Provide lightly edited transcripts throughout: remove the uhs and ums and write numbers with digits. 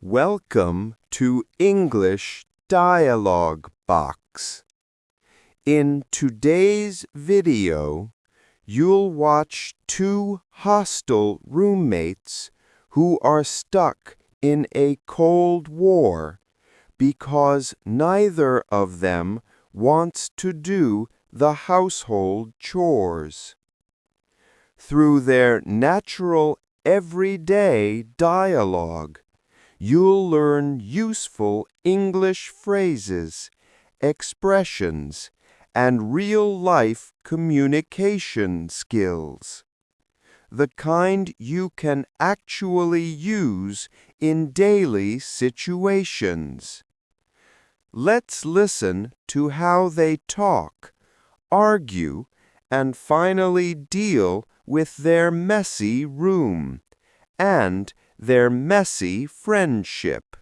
Welcome to English Dialogue Box. In today's video, you'll watch two hostile roommates who are stuck in a Cold War because neither of them wants to do the household chores. Through their natural everyday dialogue, you'll learn useful English phrases, expressions, and real-life communication skills. The kind you can actually use in daily situations. Let's listen to how they talk, argue, and finally deal with their messy room and their messy friendship.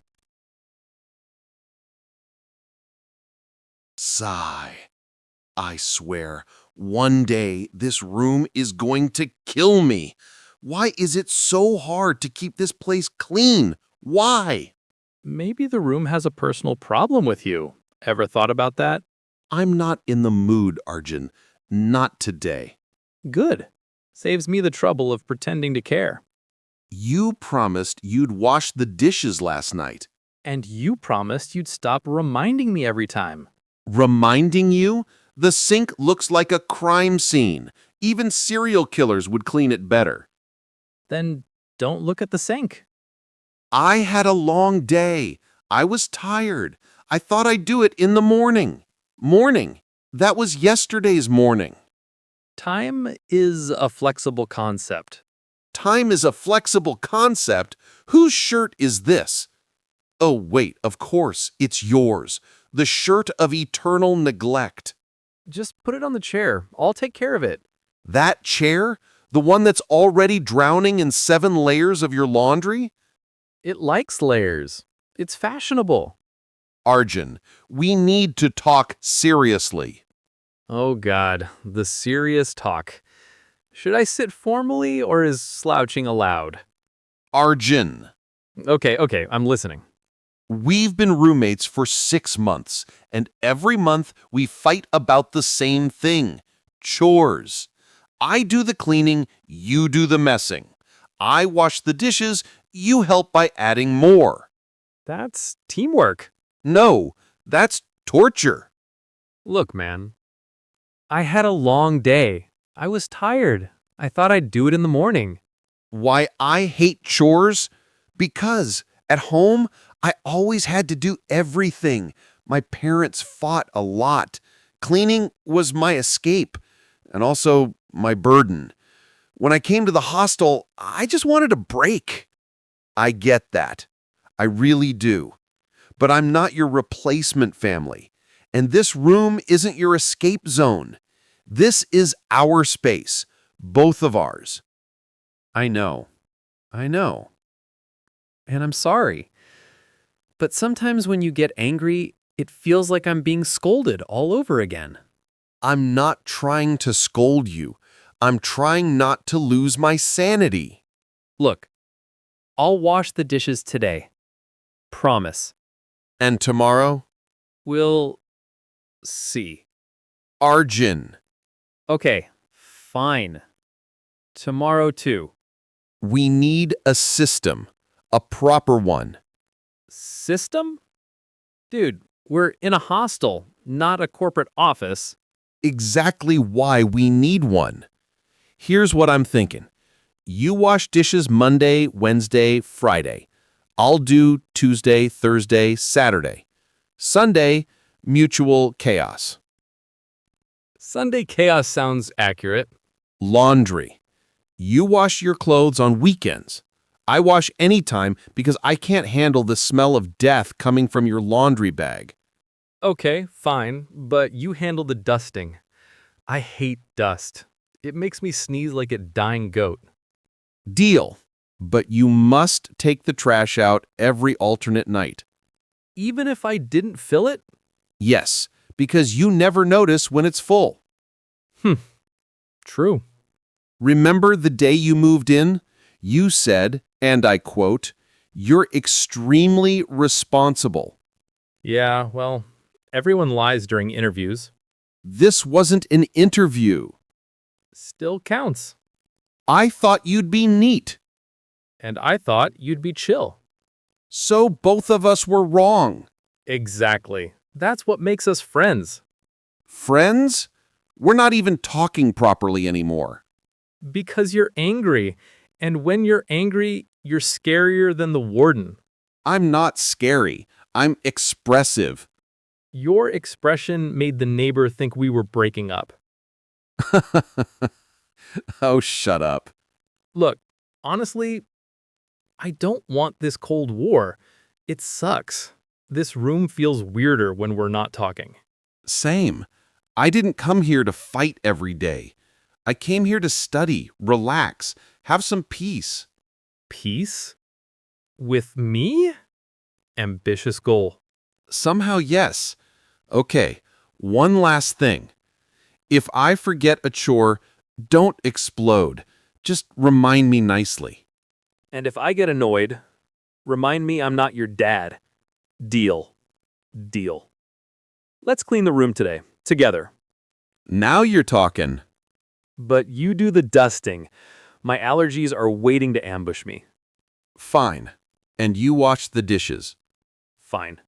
Sigh. I swear, one day this room is going to kill me. Why is it so hard to keep this place clean? Why? Maybe the room has a personal problem with you. Ever thought about that? I'm not in the mood, Arjun. Not today. Good. Saves me the trouble of pretending to care. You promised you'd wash the dishes last night. And you promised you'd stop reminding me every time. Reminding you? The sink looks like a crime scene. Even serial killers would clean it better. Then don't look at the sink. I had a long day. I was tired. I thought I'd do it in the morning. Morning. That was yesterday's morning. Time is a flexible concept. Time is a flexible concept. Whose shirt is this? Oh, wait, of course, it's yours. The shirt of eternal neglect. Just put it on the chair. I'll take care of it. That chair? The one that's already drowning in 7 layers of your laundry? It likes layers. It's fashionable. Arjun, we need to talk seriously. Oh God, the serious talk. Should I sit formally or is slouching allowed? Arjun. Okay, I'm listening. We've been roommates for 6 months, and every month we fight about the same thing. Chores. I do the cleaning, you do the messing. I wash the dishes, you help by adding more. That's teamwork. No, that's torture. Look, man. I had a long day. I was tired. I thought I'd do it in the morning. Why I hate chores? Because at home, I always had to do everything. My parents fought a lot. Cleaning was my escape, and also my burden. When I came to the hostel, I just wanted a break. I get that. I really do. But I'm not your replacement family, and this room isn't your escape zone. This is our space, both of ours. I know. And I'm sorry. But sometimes when you get angry, it feels like I'm being scolded all over again. I'm not trying to scold you. I'm trying not to lose my sanity. Look, I'll wash the dishes today. Promise. And tomorrow? We'll see. Arjun. Okay, fine. Tomorrow too. We need a system, a proper one. System? Dude, we're in a hostel, not a corporate office. Exactly why we need one. Here's what I'm thinking. You wash dishes Monday, Wednesday, Friday. I'll do Tuesday, Thursday, Saturday. Sunday, mutual chaos. Sunday chaos sounds accurate. Laundry. You wash your clothes on weekends. I wash anytime because I can't handle the smell of death coming from your laundry bag. Okay, fine, but you handle the dusting. I hate dust. It makes me sneeze like a dying goat. Deal. But you must take the trash out every alternate night. Even if I didn't fill it? Yes, because you never notice when it's full. True. Remember the day you moved in? You said, and I quote, You're extremely responsible. Yeah, well, everyone lies during interviews. This wasn't an interview. Still counts. I thought you'd be neat. And I thought you'd be chill. So both of us were wrong. Exactly. That's what makes us friends. Friends? We're not even talking properly anymore. Because you're angry. And when you're angry, you're scarier than the warden. I'm not scary. I'm expressive. Your expression made the neighbor think we were breaking up. Oh, shut up. Look, honestly, I don't want this Cold War. It sucks. This room feels weirder when we're not talking. Same. I didn't come here to fight every day. I came here to study, relax, have some peace. Peace? With me? Ambitious goal. Somehow, yes. Okay, one last thing. If I forget a chore, don't explode. Just remind me nicely. And if I get annoyed, remind me I'm not your dad. Deal. Deal. Let's clean the room today, together. Now you're talking. But you do the dusting. My allergies are waiting to ambush me. Fine. And you wash the dishes. Fine.